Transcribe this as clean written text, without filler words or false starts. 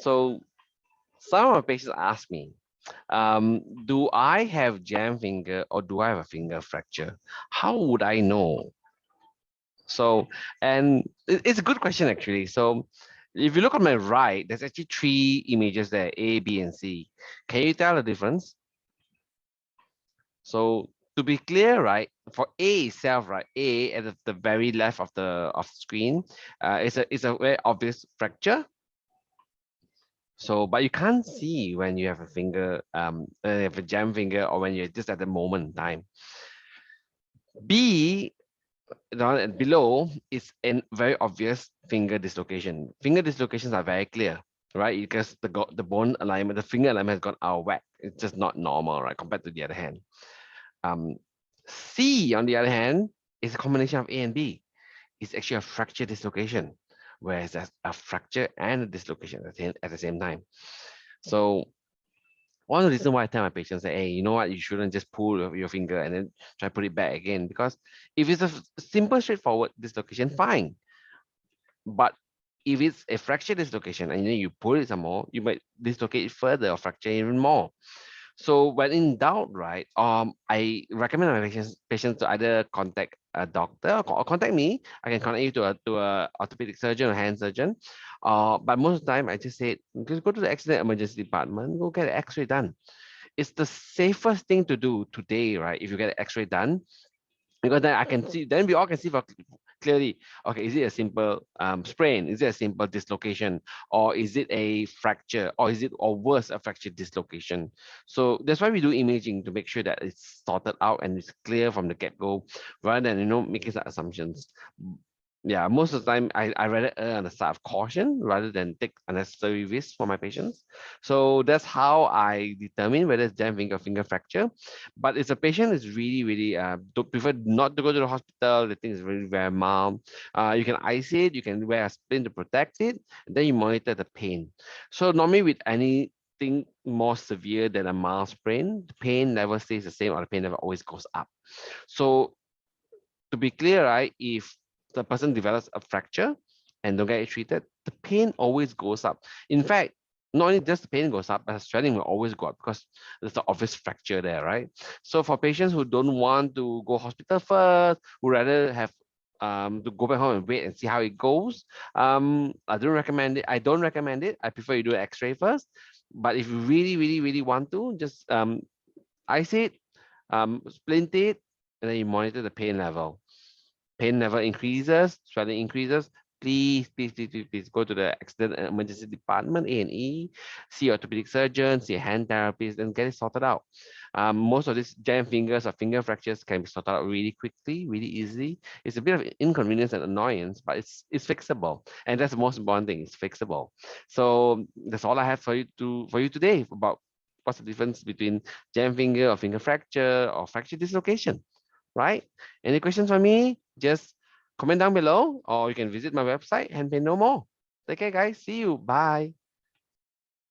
So some of my patients ask me, do I have jam finger or do I have a finger fracture? How would I know? So, and it's a good question actually. So, if you look on my right, there's actually three images there, A, B, and C. Can you tell the difference? So, to be clear, right, for A itself, right, A at the very left of the screen, is a very obvious fracture. So, but you can't see when you have a finger, you have a jam finger, or when you're just at the moment in time. B down and below is a very obvious finger dislocation. Finger dislocations are very clear, right? Because the bone alignment, the finger alignment has got out of whack. It's just not normal, right? Compared to the other hand. Um, C, on the other hand, is a combination of A and B. It's actually a fracture dislocation, whereas there's a fracture and a dislocation at the same time. So one of the reasons why I tell my patients that, hey, you know what, you shouldn't just pull your finger and then try to put it back again. Because if it's a simple, straightforward dislocation, fine. But if it's a fracture dislocation and then you pull it some more, you might dislocate it further or fracture even more. So when in doubt, right, I recommend my patients to either contact a doctor or contact me. I can connect you to a orthopedic surgeon or hand surgeon. But most of the time, I just say, just go to the accident emergency department, go get an X-ray done. It's the safest thing to do today, right? If you get an X-ray done, because then I can see, then we all can see for clearly, okay, is it a simple sprain? Is it a simple dislocation? Or is it a fracture? Or is it, or worse, a fracture dislocation? So that's why we do imaging, to make sure that it's sorted out and it's clear from the get-go, rather than, making some assumptions. Yeah, most of the time I rather err on the side of caution rather than take unnecessary risks for my patients. So that's how I determine whether it's jam finger or finger fracture. But if a patient is really don't prefer not to go to the hospital, the thing is really very mild, you can ice it, you can wear a splint to protect it, and then you monitor the pain. So normally with anything more severe than a mild sprain, the pain never stays the same, or the pain never always goes up. So to be clear, right, if the person develops a fracture and don't get it treated, the pain always goes up. In fact, not only just the pain goes up, but the swelling will always go up because there's the obvious fracture there, right? So for patients who don't want to go hospital first, who rather have to go back home and wait and see how it goes, I don't recommend it. I don't recommend it. I prefer you do an X-ray first. But if you really want to, just ice it, splint it, and then you monitor the pain level. Pain level increases, swelling increases, please go to the accident and emergency department, A&E, see orthopedic surgeon, see a hand therapist, and get it sorted out. Most of these jam fingers or finger fractures can be sorted out really quickly, really easily. It's a bit of inconvenience and annoyance, but it's fixable, and that's the most important thing. It's fixable. So that's all I have for you today about what's the difference between jam finger or finger fracture or fracture dislocation, right? Any questions for me? Just comment down below, or you can visit my website and pay no more. Take care, guys. See you. Bye.